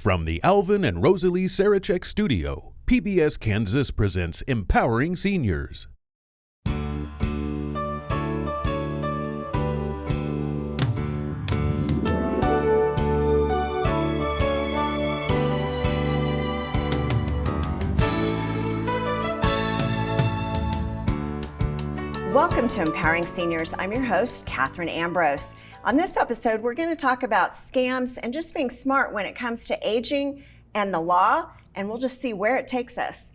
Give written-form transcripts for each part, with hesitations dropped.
From the Alvin and Rosalie Sarachek studio, PBS Kansas presents Empowering Seniors. Welcome to Empowering Seniors. I'm your host, Katherine Ambrose. On this episode, we're going to talk about scams and just being smart when it comes to aging and the law, and we'll just see where it takes us.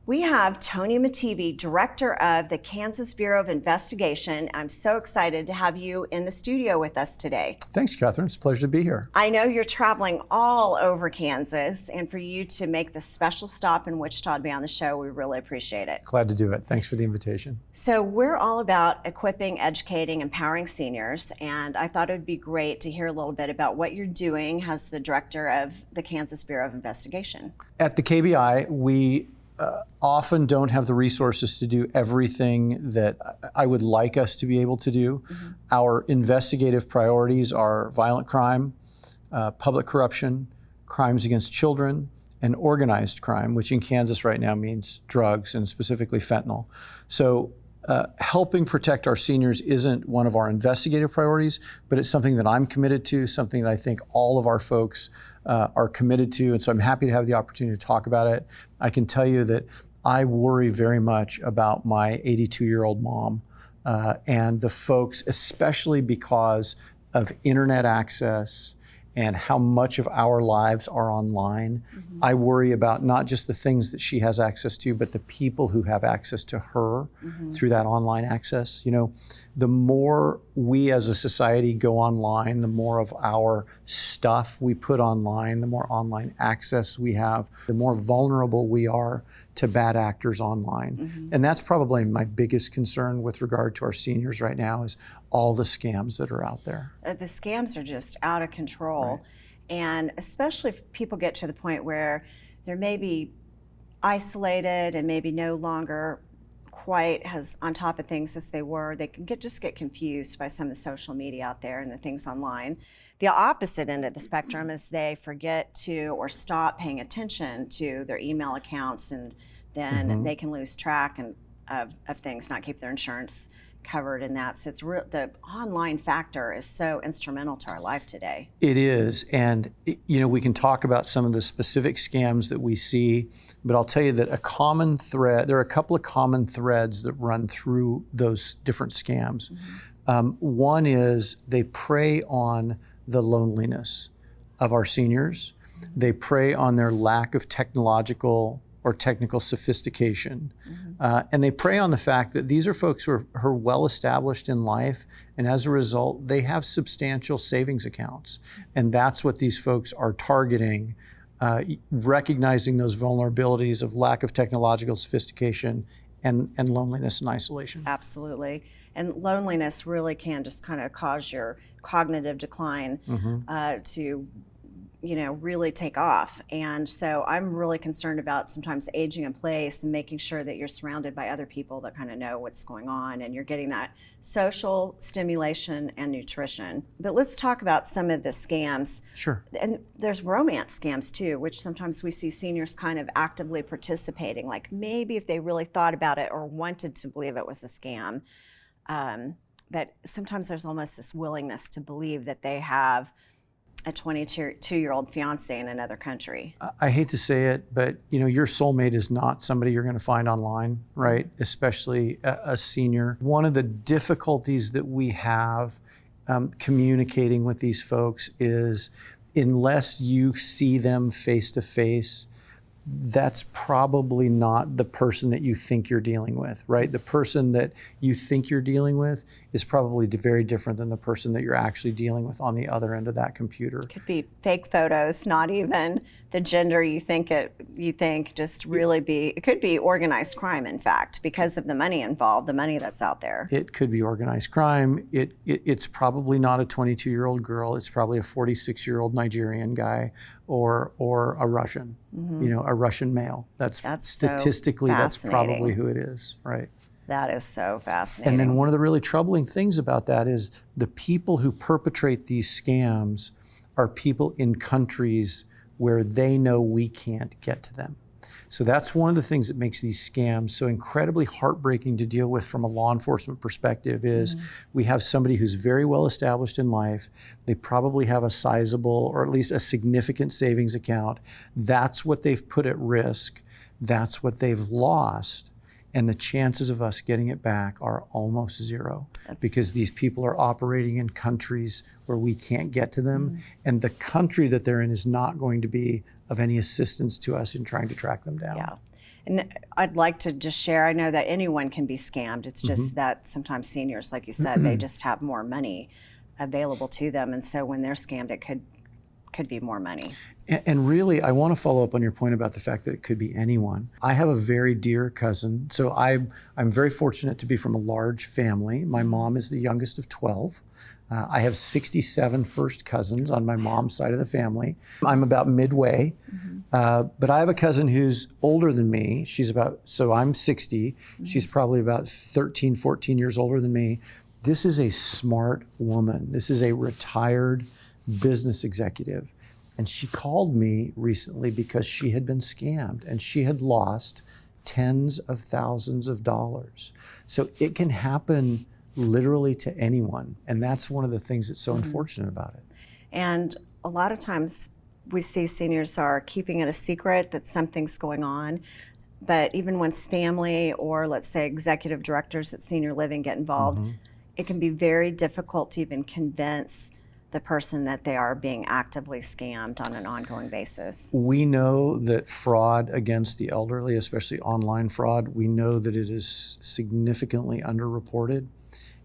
We have Tony Mattivi, Director of the Kansas Bureau of Investigation. I'm so excited to have you in the studio with us today. Thanks, Katherine. It's a pleasure to be here. I know you're traveling all over Kansas, and for you to make this special stop in Wichita to be on the show, we really appreciate it. Glad to do it. Thanks for the invitation. So we're all about equipping, educating, empowering seniors, and I thought it would be great to hear a little bit about what you're doing as the Director of the Kansas Bureau of Investigation. At the KBI, we often don't have the resources to do everything that I would like us to be able to do. Mm-hmm. Our investigative priorities are violent crime, public corruption, crimes against children, and organized crime, which in Kansas right now means drugs and specifically fentanyl. So helping protect our seniors isn't one of our investigative priorities, but it's something that I'm committed to, something that I think all of our folks are committed to, and so I'm happy to have the opportunity to talk about it. I can tell you that I worry very much about my 82-year-old mom and the folks, especially because of internet access and how much of our lives are online. Mm-hmm. I worry about not just the things that she has access to, but the people who have access to her through that online access. You know, the more we as a society go online, the more of our stuff we put online, the more online access we have, the more vulnerable we are to bad actors online. Mm-hmm. And that's probably my biggest concern with regard to our seniors right now is all the scams that are out there. The scams are just out of control. Right. And especially if people get to the point where they're maybe isolated and maybe no longer quite as on top of things as they were, they can just get confused by some of the social media out there and the things online. The opposite end of the spectrum is they forget to or stop paying attention to their email accounts, and then they can lose track of things, not keep their insurance covered in that. So it's the online factor is so instrumental to our life today. It is, and you know, we can talk about some of the specific scams that we see, but I'll tell you that there are a couple of common threads that run through those different scams. Mm-hmm. One is they prey on the loneliness of our seniors. They prey on their lack of technological or technical sophistication. Mm-hmm. And they prey on the fact that these are folks who are well established in life, and as a result, they have substantial savings accounts. And that's what these folks are targeting, recognizing those vulnerabilities of lack of technological sophistication and loneliness and isolation. Absolutely. And loneliness really can just kind of cause your cognitive decline to really take off. And so I'm really concerned about sometimes aging in place and making sure that you're surrounded by other people that kind of know what's going on and you're getting that social stimulation and nutrition. But let's talk about some of the scams. Sure. And there's romance scams too, which sometimes we see seniors kind of actively participating, like maybe if they really thought about it or wanted to believe it was a scam. But sometimes there's almost this willingness to believe that they have a 22-year-old fiance in another country. I hate to say it, but your soulmate is not somebody you're going to find online, right? Especially a senior. One of the difficulties that we have communicating with these folks is unless you see them face to face, that's probably not the person that you think you're dealing with, right? The person that you think you're dealing with is probably very different than the person that you're actually dealing with on the other end of that computer. It could be fake photos, not even the gender you think, just really it could be organized crime, in fact, because of the money involved, the money that's out there. It could be organized crime. It's probably not a 22-year-old girl. It's probably a 46-year-old Nigerian guy or a Russian, a Russian male. That's statistically, so that's probably who it is, right? That is so fascinating. And then one of the really troubling things about that is the people who perpetrate these scams are people in countries where they know we can't get to them. So that's one of the things that makes these scams so incredibly heartbreaking to deal with from a law enforcement perspective is we have somebody who's very well established in life. They probably have a sizable or at least a significant savings account. That's what they've put at risk. That's what they've lost. And the chances of us getting it back are almost zero because these people are operating in countries where we can't get to them. And the country that they're in is not going to be of any assistance to us in trying to track them down. Yeah. And I'd like to just share, I know that anyone can be scammed. It's just that sometimes seniors, like you said, they just have more money available to them. And so when they're scammed, it could be more money. And really, I want to follow up on your point about the fact that it could be anyone. I have a very dear cousin. So I'm very fortunate to be from a large family. My mom is the youngest of 12. I have 67 first cousins on my mom's side of the family. I'm about midway, but I have a cousin who's older than me. So I'm 60. She's probably about 13, 14 years older than me. This is a smart woman. This is a retired business executive. And she called me recently because she had been scammed and she had lost tens of thousands of dollars. So it can happen literally to anyone. And that's one of the things that's so unfortunate about it. And a lot of times we see seniors are keeping it a secret that something's going on. But even once family or let's say executive directors at senior living get involved, it can be very difficult to even convince the person that they are being actively scammed on an ongoing basis. We know that fraud against the elderly, especially online fraud, we know that it is significantly underreported.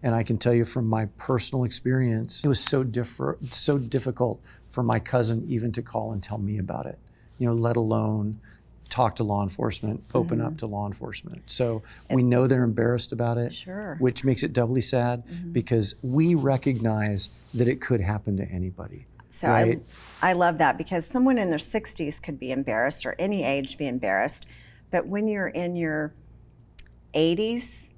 And I can tell you from my personal experience, it was so difficult for my cousin even to call and tell me about it, let alone talk to law enforcement, open up to law enforcement. So we know they're embarrassed about it, which makes it doubly sad because we recognize that it could happen to anybody. So right? I love that because someone in their 60s could be embarrassed or any age be embarrassed. But when you're in your 80s,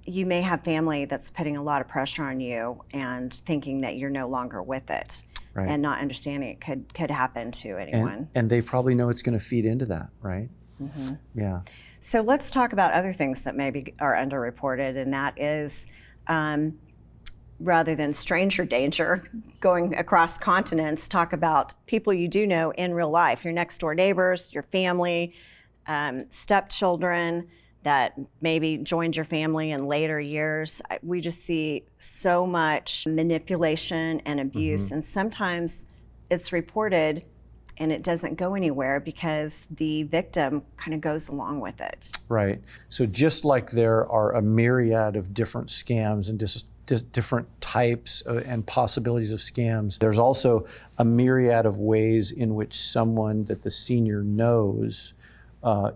you may have family that's putting a lot of pressure on you and thinking that you're no longer with it. Right. And not understanding it could happen to anyone. And they probably know it's going to feed into that, right? Yeah. So let's talk about other things that maybe are underreported, and that is rather than stranger danger going across continents, talk about people you do know in real life, your next door neighbors, your family, stepchildren that maybe joined your family in later years. We just see so much manipulation and abuse, and sometimes it's reported and it doesn't go anywhere because the victim kind of goes along with it. Right. So just like there are a myriad of different scams and different types and possibilities of scams, there's also a myriad of ways in which someone that the senior knows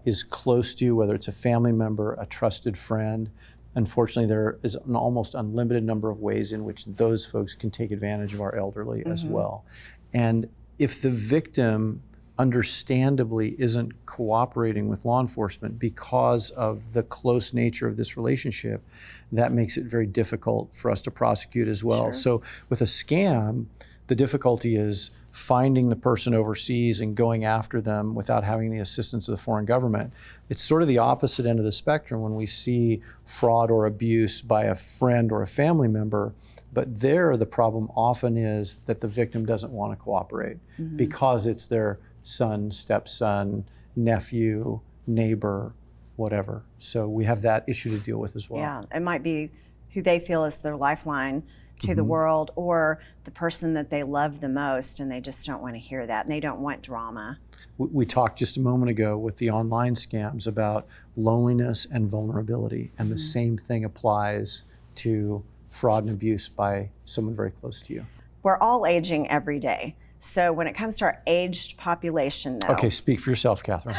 is close to, whether it's a family member, a trusted friend. Unfortunately, there is an almost unlimited number of ways in which those folks can take advantage of our elderly as well. And if the victim understandably isn't cooperating with law enforcement because of the close nature of this relationship, that makes it very difficult for us to prosecute as well. So with a scam, the difficulty is finding the person overseas and going after them without having the assistance of the foreign government. It's sort of the opposite end of the spectrum when we see fraud or abuse by a friend or a family member, but there the problem often is that the victim doesn't want to cooperate because it's their son, stepson, nephew, neighbor, whatever. So we have that issue to deal with as well. Yeah, it might be who they feel is their lifeline to the world, or the person that they love the most, and they just don't want to hear that, and they don't want drama. We talked just a moment ago with the online scams about loneliness and vulnerability, and the same thing applies to fraud and abuse by someone very close to you. We're all aging every day. So when it comes to our aged population, though. Okay, speak for yourself, Catherine.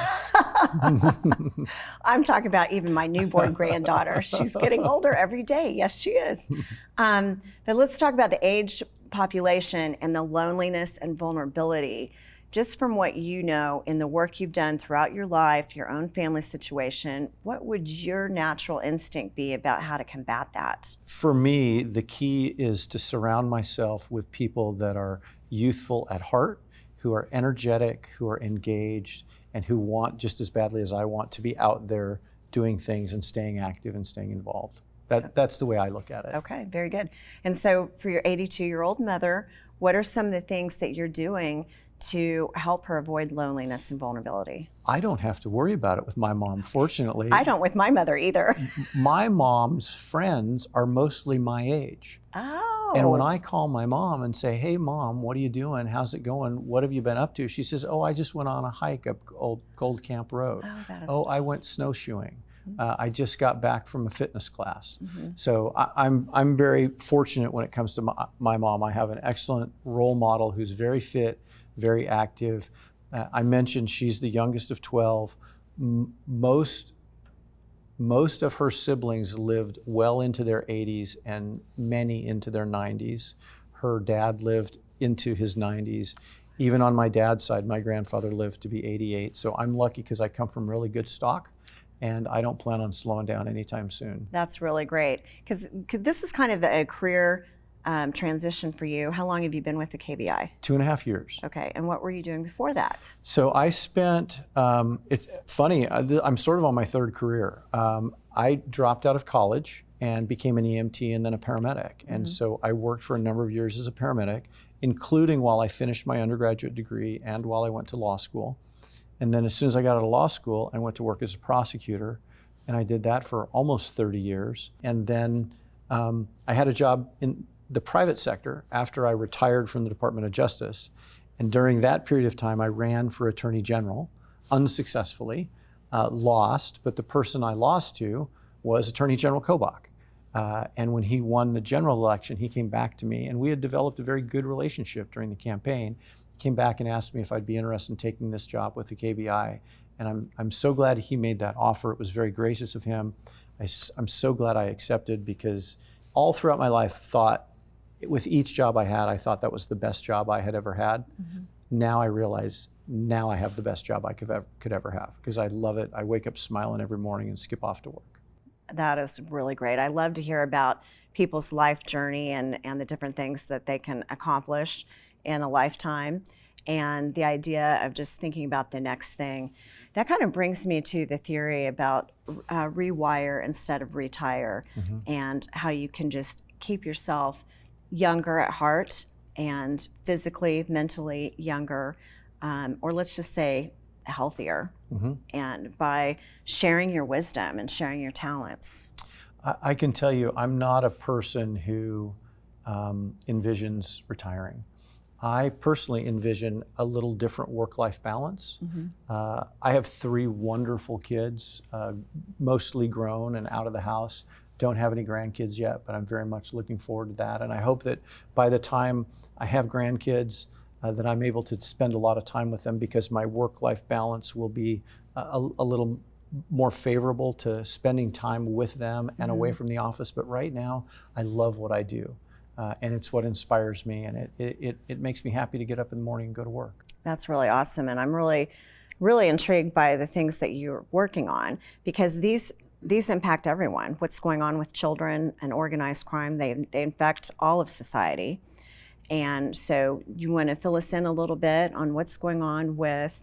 I'm talking about even my newborn granddaughter. She's getting older every day. Yes, she is. But let's talk about the aged population and the loneliness and vulnerability. Just from what you know in the work you've done throughout your life, your own family situation, what would your natural instinct be about how to combat that? For me, the key is to surround myself with people that are youthful at heart, who are energetic, who are engaged, and who want just as badly as I want to be out there doing things and staying active and staying involved. That's the way I look at it. Okay, very good. And so for your 82-year-old mother, what are some of the things that you're doing to help her avoid loneliness and vulnerability? I don't have to worry about it with my mom, fortunately. I don't with my mother either. My mom's friends are mostly my age. Oh. And when I call my mom and say, hey, Mom, what are you doing? How's it going? What have you been up to? She says, oh, I just went on a hike up Old Gold Camp Road. Oh, that is I nice. went snowshoeing. I just got back from a fitness class. So I'm very fortunate when it comes to my mom. I have an excellent role model who's very fit, very active. I mentioned she's the youngest of 12. Most of her siblings lived well into their 80s and many into their 90s. Her dad lived into his 90s. Even on my dad's side, my grandfather lived to be 88. So I'm lucky because I come from really good stock, and I don't plan on slowing down anytime soon. That's really great, because this is kind of a career transition for you. How long have you been with the KBI? 2.5 years. Okay, and what were you doing before that? So I spent, it's funny, I'm sort of on my third career. I dropped out of college and became an EMT and then a paramedic. And so I worked for a number of years as a paramedic, including while I finished my undergraduate degree and while I went to law school. And then as soon as I got out of law school, I went to work as a prosecutor, and I did that for almost 30 years. And then I had a job in the private sector after I retired from the Department of Justice. And during that period of time, I ran for Attorney General unsuccessfully, lost, but the person I lost to was Attorney General Kobach. And when he won the general election, he came back to me, and we had developed a very good relationship during the campaign. He came back and asked me if I'd be interested in taking this job with the KBI. And I'm so glad he made that offer. It was very gracious of him. I'm so glad I accepted, because all throughout my life thought, with each job I had, I thought that was the best job I had ever had. Now I realize, now I have the best job I could ever have, because I love it. I wake up smiling every morning and skip off to work. That is really great. I love to hear about people's life journey and the different things that they can accomplish in a lifetime, and the idea of just thinking about the next thing. That kind of brings me to the theory about rewire instead of retire, and how you can just keep yourself younger at heart and physically, mentally younger, or let's just say healthier, and by sharing your wisdom and sharing your talents. I can tell you, I'm not a person who envisions retiring. I personally envision a little different work-life balance. I have 3 wonderful kids, mostly grown and out of the house. Don't have any grandkids yet, but I'm very much looking forward to that. And I hope that by the time I have grandkids, that I'm able to spend a lot of time with them, because my work-life balance will be a little more favorable to spending time with them and away from the office. But right now, I love what I do. And it's what inspires me, and it makes me happy to get up in the morning and go to work. That's really awesome, and I'm really, really intrigued by the things that you're working on, because these impact everyone. What's going on with children and organized crime, they infect all of society. And so you want to fill us in a little bit on what's going on with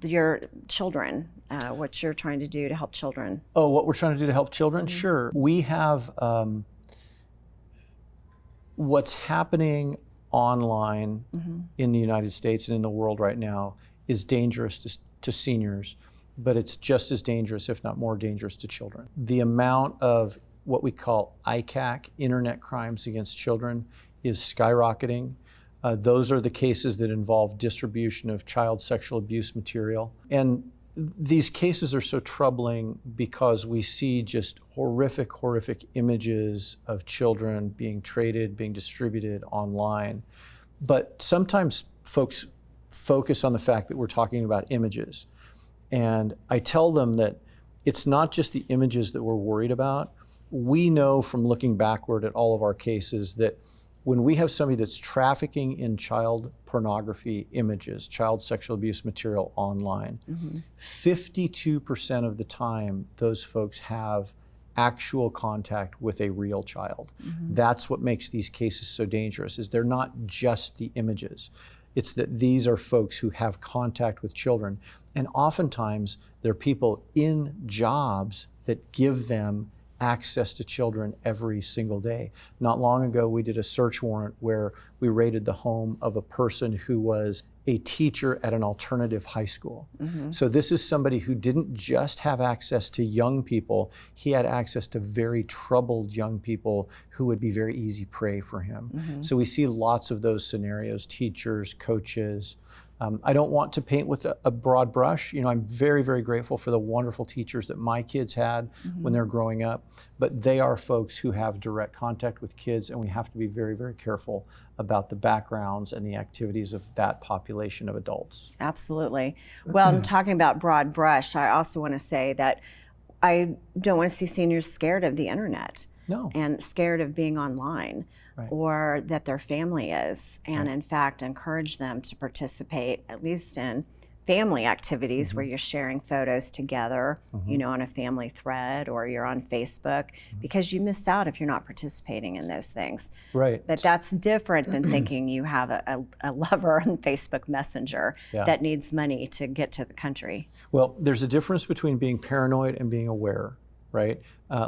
your children, what you're trying to do to help children. Oh, what we're trying to do to help children? Sure. We have what's happening online in the United States and in the world right now is dangerous to seniors, but it's just as dangerous, if not more dangerous, to children. The amount of what we call ICAC, internet crimes against children, is skyrocketing. Those are the cases that involve distribution of child sexual abuse material. And these cases are so troubling because we see just horrific images of children being traded, being distributed online. But sometimes folks focus on the fact that we're talking about images. And I tell them that it's not just the images that we're worried about. We know from looking backward at all of our cases that when we have somebody that's trafficking in child pornography images, child sexual abuse material online, 52% of the time those folks have actual contact with a real child. That's what makes these cases so dangerous, is they're not just the images. It's that these are folks who have contact with children. And oftentimes, they're people in jobs that give them access to children every single day. Not long ago, we did a search warrant where we raided the home of a person who was a teacher at an alternative high school. So this is somebody who didn't just have access to young people, he had access to very troubled young people who would be very easy prey for him. So we see lots of those scenarios, teachers, coaches. I don't want to paint with a broad brush. You know, I'm very, very grateful for the wonderful teachers that my kids had when they're growing up, but they are folks who have direct contact with kids, and we have to be very, very careful about the backgrounds and the activities of that population of adults. Absolutely. Well, I'm talking about broad brush. I also want to say that I don't want to see seniors scared of the internet. No. And scared of being online. Right. Or that their family is, and in fact encourage them to participate at least in family activities where you're sharing photos together, you know, on a family thread, or you're on Facebook, because you miss out if you're not participating in those things. Right. But that's different than thinking you have a lover on Facebook Messenger that needs money to get to the country. Well, there's a difference between being paranoid and being aware. Right?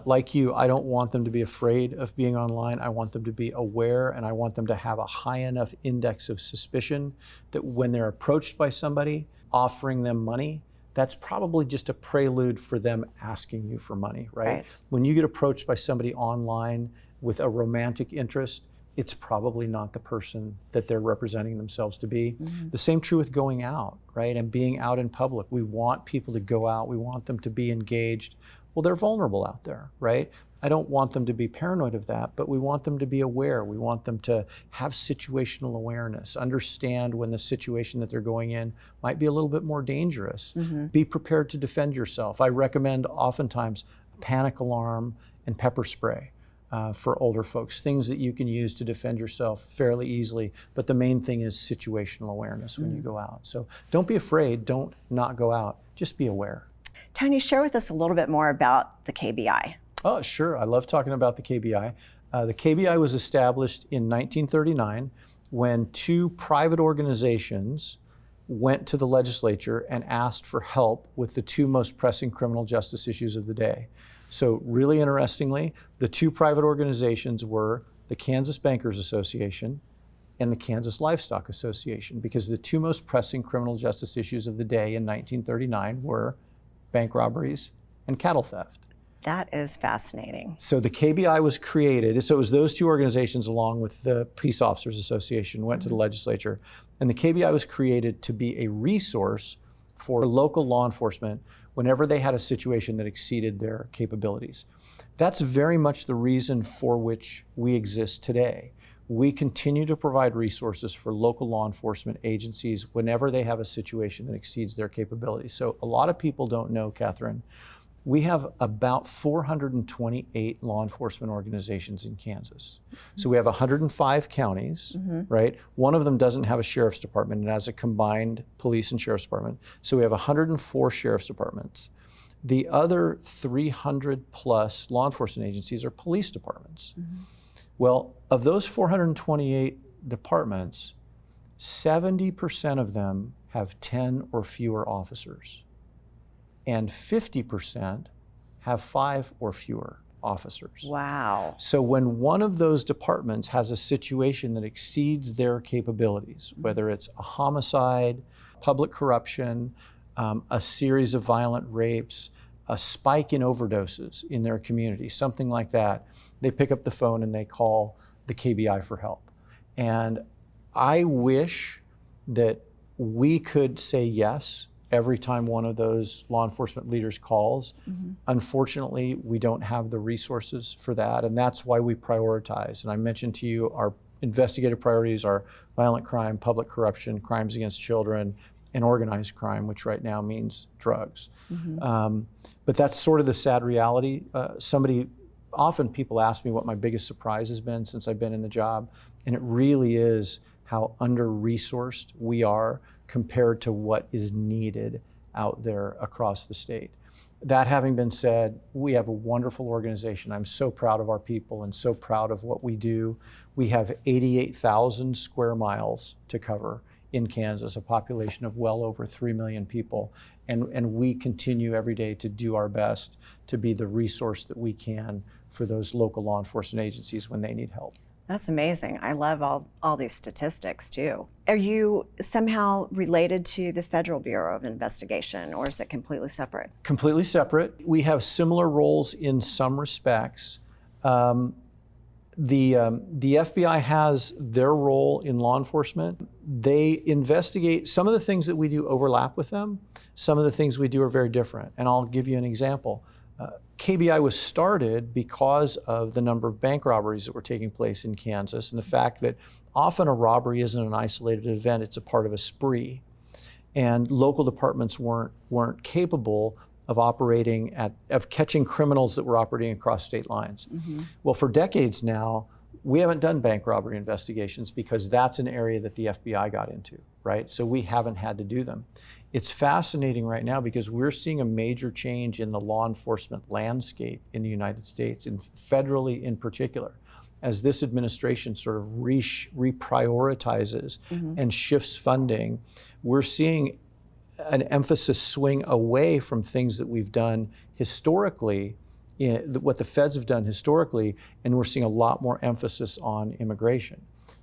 Like you, I don't want them to be afraid of being online. I want them to be aware, and I want them to have a high enough index of suspicion that when they're approached by somebody offering them money, that's probably just a prelude for them asking you for money, right? When you get approached by somebody online with a romantic interest, it's probably not the person that they're representing themselves to be. The same true with going out, right? And being out in public. We want people to go out. We want them to be engaged. Well, they're vulnerable out there, right? I don't want them to be paranoid of that, but we want them to be aware. We want them to have situational awareness, understand when the situation that they're going in might be a little bit more dangerous. Be prepared to defend yourself. I recommend oftentimes a panic alarm and pepper spray for older folks, things that you can use to defend yourself fairly easily. But the main thing is situational awareness when you go out. So don't be afraid, don't not go out, just be aware. Tony, share with us a little bit more about the KBI. Oh, sure. I love talking about the KBI. The KBI was established in 1939 when two private organizations went to the legislature and asked for help with the two most pressing criminal justice issues of the day. So really interestingly, the two private organizations were the Kansas Bankers Association and the Kansas Livestock Association, because the two most pressing criminal justice issues of the day in 1939 were bank robberies and cattle theft. That is fascinating. So the KBI was created, so it was those two organizations along with the Peace Officers Association went to the legislature, and the KBI was created to be a resource for local law enforcement whenever they had a situation that exceeded their capabilities. That's very much the reason for which we exist today. We continue to provide resources for local law enforcement agencies whenever they have a situation that exceeds their capabilities. So a lot of people don't know, Katherine, we have about 428 law enforcement organizations in Kansas. So we have 105 counties, right? One of them doesn't have a sheriff's department. It has a combined police and sheriff's department. So we have 104 sheriff's departments. The other 300 plus law enforcement agencies are police departments. Well, of those 428 departments, 70% of them have 10 or fewer officers, and 50% have 5 or fewer officers. Wow. So when one of those departments has a situation that exceeds their capabilities, whether it's a homicide, public corruption, a series of violent rapes, a spike in overdoses in their community, something like that, they pick up the phone and they call the KBI for help. And I wish that we could say yes every time one of those law enforcement leaders calls. Unfortunately, we don't have the resources for that, and that's why we prioritize. And I mentioned to you our investigative priorities are violent crime, public corruption, crimes against children, and organized crime, which right now means drugs. But that's sort of the sad reality. Often people ask me what my biggest surprise has been since I've been in the job, and it really is how under-resourced we are compared to what is needed out there across the state. That having been said, we have a wonderful organization. I'm so proud of our people and so proud of what we do. We have 88,000 square miles to cover in Kansas, a population of well over 3 million people. And we continue every day to do our best to be the resource that we can for those local law enforcement agencies when they need help. That's amazing. I love all these statistics too. Are you somehow related to the Federal Bureau of Investigation, or is it completely separate? Completely separate. We have similar roles in some respects. The FBI has their role in law enforcement. They investigate. Some of the things that we do overlap with them. Some of the things we do are very different. And I'll give you an example. KBI was started because of the number of bank robberies that were taking place in Kansas, and the fact that often a robbery isn't an isolated event, it's a part of a spree. And local departments weren't capable of of catching criminals that were operating across state lines. Mm-hmm. Well, for decades now, we haven't done bank robbery investigations because that's an area that the FBI got into, right? So we haven't had to do them. It's fascinating right now because we're seeing a major change in the law enforcement landscape in the United States, and federally in particular. As this administration sort of reprioritizes and shifts funding, we're seeing an emphasis swing away from things that we've done historically, what the feds have done historically, and we're seeing a lot more emphasis on immigration.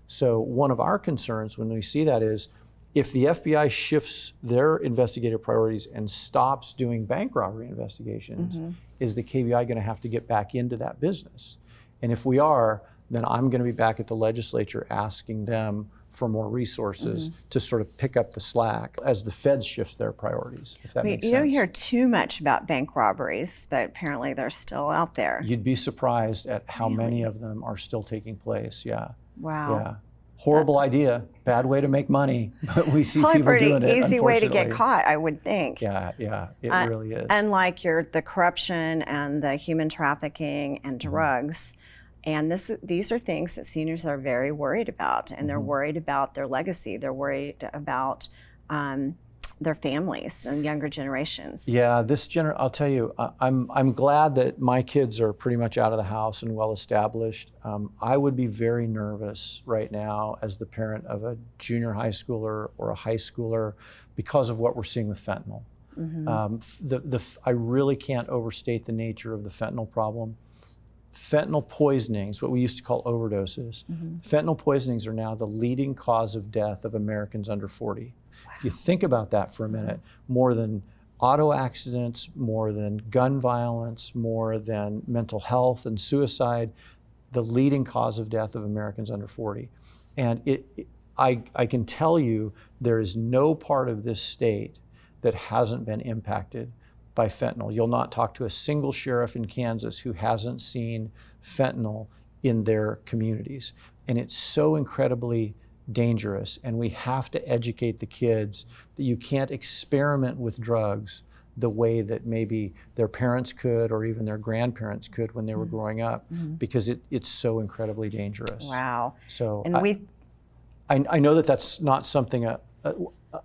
So one of our concerns when we see that is, if the FBI shifts their investigative priorities and stops doing bank robbery investigations, is the KBI going to have to get back into that business? And if we are, then I'm going to be back at the legislature asking them for more resources to sort of pick up the slack as the feds shift their priorities, if that makes sense. You don't hear too much about bank robberies, but apparently they're still out there. You'd be surprised at how many of them are still taking place, yeah. Wow. Yeah. Horrible idea, bad way to make money, but we see Probably people doing it, pretty easy way to get unfortunately. caught, I would think. Yeah, it really is. Unlike the corruption and the human trafficking and drugs. And these are things that seniors are very worried about, and they're worried about their legacy. They're worried about their families and younger generations. Yeah, I'll tell you, I'm glad that my kids are pretty much out of the house and well established. I would be very nervous right now as the parent of a junior high schooler or a high schooler because of what we're seeing with fentanyl. I really can't overstate the nature of the fentanyl problem. Fentanyl poisonings, what we used to call overdoses, fentanyl poisonings are now the leading cause of death of Americans under 40. Wow. If you think about that for a minute, more than auto accidents, more than gun violence, more than mental health and suicide, the leading cause of death of Americans under 40. And I can tell you there is no part of this state that hasn't been impacted by fentanyl. You'll not talk to a single sheriff in Kansas who hasn't seen fentanyl in their communities. And it's so incredibly dangerous. And we have to educate the kids that you can't experiment with drugs the way that maybe their parents could or even their grandparents could when they were growing up, because it's so incredibly dangerous. Wow. So and I know that that's not something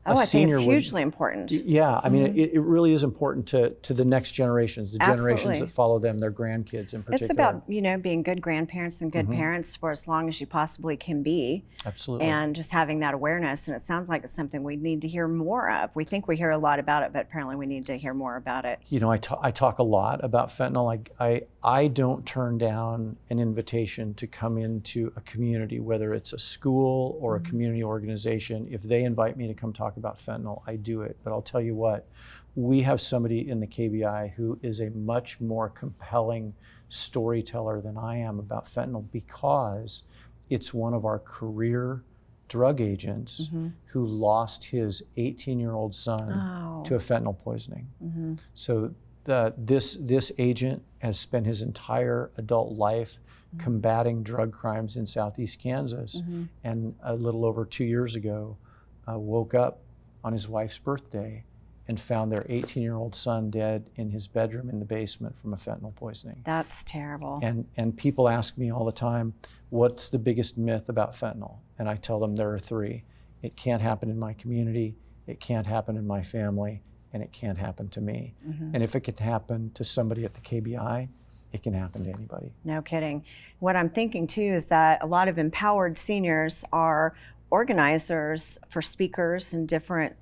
I think it's hugely important. Yeah, I mean, it really is important to the next generations, the generations that follow them, their grandkids in particular. It's about, being good grandparents and good parents for as long as you possibly can be. Absolutely. And just having that awareness. And it sounds like it's something we need to hear more of. We think we hear a lot about it, but apparently we need to hear more about it. I talk a lot about fentanyl. I don't turn down an invitation to come into a community, whether it's a school or a community organization. If they invite me to come talk about fentanyl, I do it. But I'll tell you what, we have somebody in the KBI who is a much more compelling storyteller than I am about fentanyl, because it's one of our career drug agents who lost his 18-year-old son to a fentanyl poisoning. So this agent has spent his entire adult life combating drug crimes in Southeast Kansas, and a little over 2 years ago woke up on his wife's birthday and found their 18-year-old son dead in his bedroom in the basement from a fentanyl poisoning. That's terrible. And people ask me all the time, what's the biggest myth about fentanyl? And I tell them there are three. It can't happen in my community, it can't happen in my family, and it can't happen to me. And if it can happen to somebody at the KBI, it can happen to anybody. No kidding. What I'm thinking too is that a lot of empowered seniors are organizers for speakers in different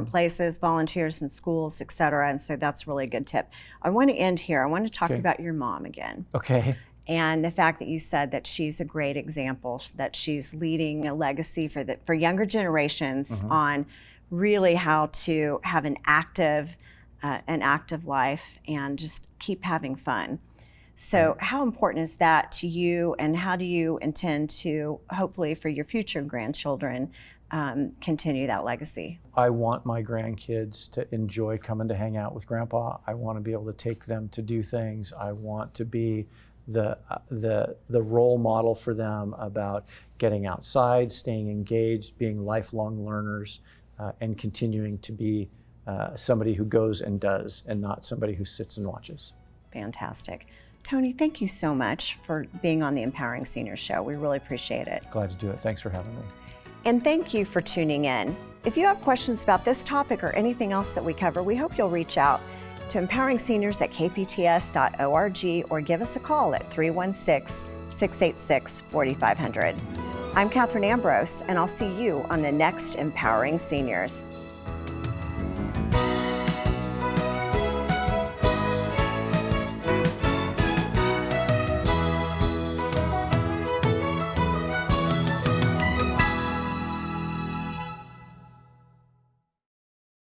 places, volunteers in schools, et cetera. And so that's really a good tip. I want to end here. I want to talk about your mom again. Okay. And the fact that you said that she's a great example, that she's leading a legacy for younger generations on really how to have an active life and just keep having fun. So how important is that to you, and how do you intend to, hopefully for your future grandchildren, continue that legacy? I want my grandkids to enjoy coming to hang out with Grandpa. I want to be able to take them to do things. I want to be the role model for them about getting outside, staying engaged, being lifelong learners, and continuing to be somebody who goes and does, and not somebody who sits and watches. Fantastic. Tony, thank you so much for being on the Empowering Seniors Show. We really appreciate it. Glad to do it. Thanks for having me. And thank you for tuning in. If you have questions about this topic or anything else that we cover, we hope you'll reach out to empoweringseniors@kpts.org or give us a call at 316-686-4500. I'm Katherine Ambrose, and I'll see you on the next Empowering Seniors.